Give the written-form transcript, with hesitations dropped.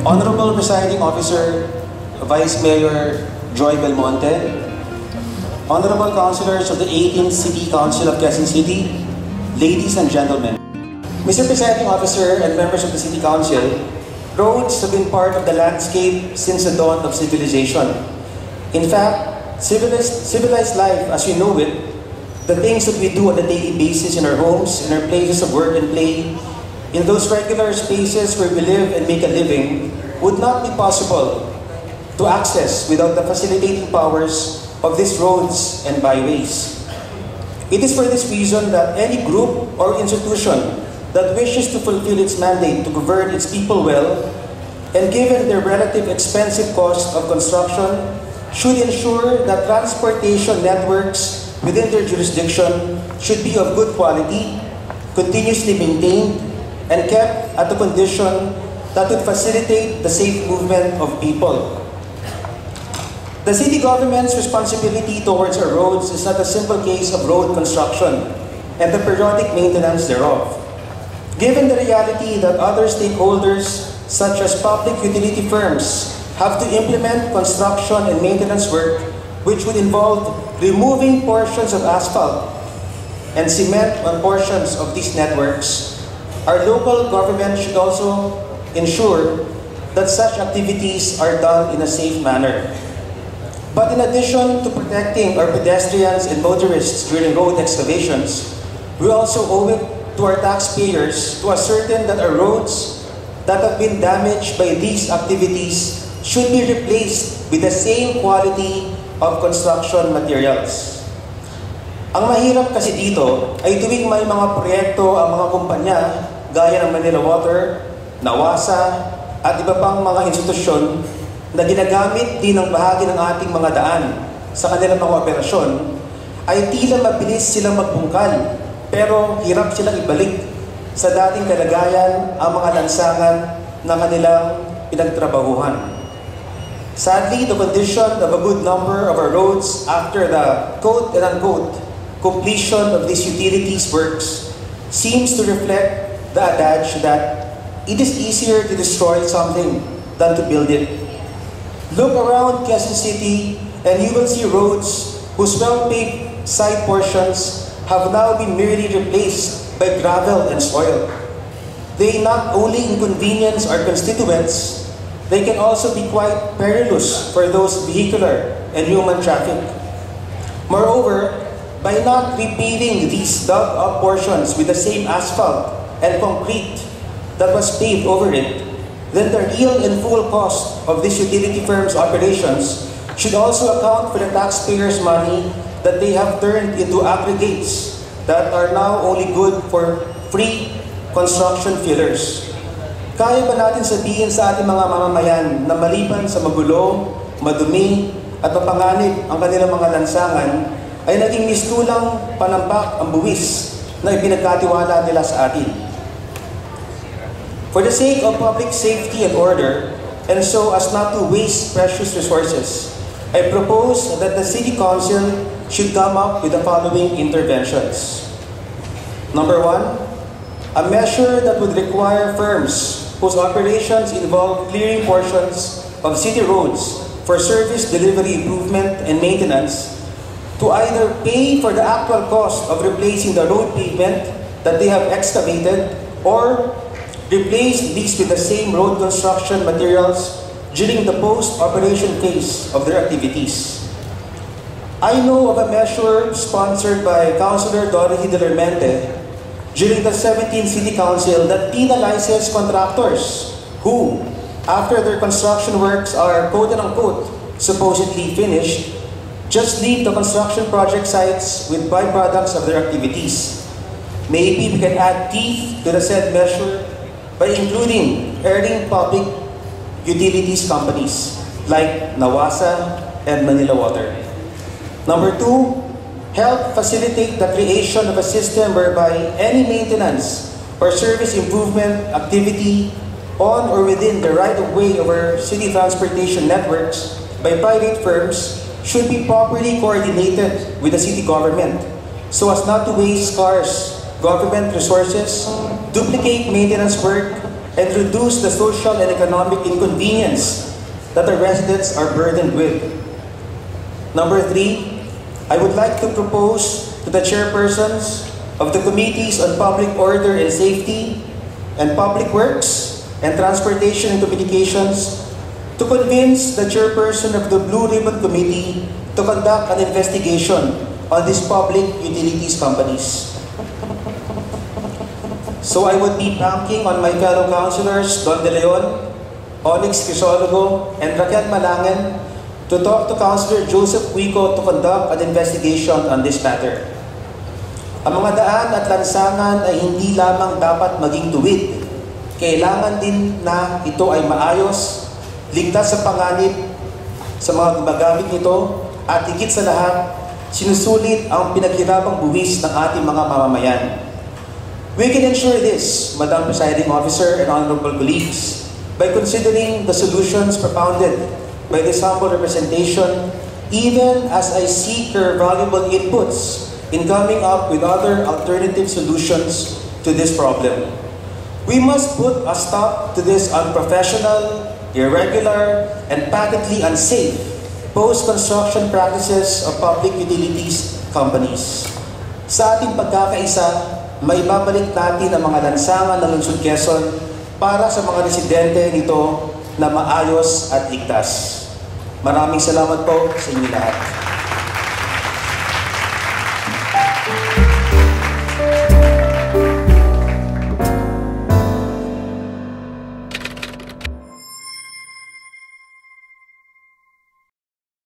Honorable Presiding Officer, Vice Mayor Joy Belmonte, Honorable Councilors of the 18th City Council of Quezon City, ladies and gentlemen. Mr. Presiding Officer and members of the City Council, roads have been part of the landscape since the dawn of civilization. In fact, civilized life as we know it, the things that we do on a daily basis in our homes, in our places of work and play, in those regular spaces where we live and make a living, would not be possible to access without the facilitating powers of these roads and byways. It is for this reason that any group or institution that wishes to fulfill its mandate to govern its people well, and given their relative expensive cost of construction, should ensure that transportation networks within their jurisdiction should be of good quality, continuously maintained, and kept at a condition that would facilitate the safe movement of people. The city government's responsibility towards our roads is not a simple case of road construction and the periodic maintenance thereof. Given the reality that other stakeholders, such as public utility firms, have to implement construction and maintenance work which would involve removing portions of asphalt and cement on portions of these networks, our local government should also ensure that such activities are done in a safe manner. But in addition to protecting our pedestrians and motorists during road excavations, we also owe it to our taxpayers to ascertain that our roads that have been damaged by these activities should be replaced with the same quality of construction materials. Ang mahirap kasi dito ay tuwing may mga proyekto ang mga kumpanya gaya ng Manila Water, Nawasa, at iba pang mga institusyon na ginagamit din ang bahagi ng ating mga daan sa kanilang mga operasyon, ay tila mabilis silang magbungkal pero hirap silang ibalik sa dating kalagayan ang mga lansangan na kanilang pinagtrabahuhan. Sadly, the condition of a good number of our roads after the quote and unquote completion of these utilities works seems to reflect the adage that it is easier to destroy something than to build it. Look around Quezon City and you will see roads whose well-paved side portions have now been merely replaced by gravel and soil. They not only inconvenience our constituents, they can also be quite perilous for those vehicular and human traffic. Moreover, by not repaving these dug-up portions with the same asphalt and concrete that was paved over it, then the real and full cost of this utility firm's operations should also account for the taxpayers' money that they have turned into aggregates that are now only good for free construction fillers. Kaya ba natin sabihin sa ating mga mamamayan na maliban sa magulo, madumi, at mapanganib ang kanilang mga lansangan, ay naging mistulang panambak ang buwis na ipinagkatiwala nila sa atin? For the sake of public safety and order, and so as not to waste precious resources, I propose that the City Council should come up with the following interventions. Number 1, a measure that would require firms whose operations involve clearing portions of city roads for service delivery improvement and maintenance to either pay for the actual cost of replacing the road pavement that they have excavated or replace these with the same road construction materials during the post-operation phase of their activities. I know of a measure sponsored by Councilor B.Lagman during the 17th City Council that penalizes contractors who, after their construction works are quote-unquote supposedly finished, just leave the construction project sites with byproducts of their activities. Maybe we can add teeth to the said measure by including airing public utilities companies like Nawasa and Manila Water. Number 2, help facilitate the creation of a system whereby any maintenance or service improvement activity on or within the right-of-way of our city transportation networks by private firms should be properly coordinated with the city government so as not to waste scarce government resources, duplicate maintenance work, and reduce the social and economic inconvenience that the residents are burdened with. Number 3, I would like to propose to the chairpersons of the Committees on Public Order and Safety and Public Works and Transportation and Communications to convince the chairperson of the Blue Ribbon Committee to conduct an investigation on these public utilities companies. So I would be banking on my fellow councilors, Don De Leon, Onyx Crisologo, and Raquel Malangen to talk to Councilor Joseph Wico to conduct an investigation on this matter. Ang mga daan at lansangan ay hindi lamang dapat maging tuwid. Kailangan din na ito ay maayos, ligtas sa panganib sa mga gumagamit nito, at higit sa lahat, sinusulit ang pinaghirapang buwis ng ating mga mamamayan. We can ensure this, Madam Presiding Officer and honorable colleagues, by considering the solutions propounded by this humble representation, even as I seek your valuable inputs in coming up with other alternative solutions to this problem. We must put a stop to this unprofessional, irregular, and patently unsafe post-construction practices of public utilities companies. Sa ating pagkakaisa, maibabalik natin ang mga lansangan ng Lungsod Quezon para sa mga residente nito na maayos at ligtas. Maraming salamat po sa inyo lahat.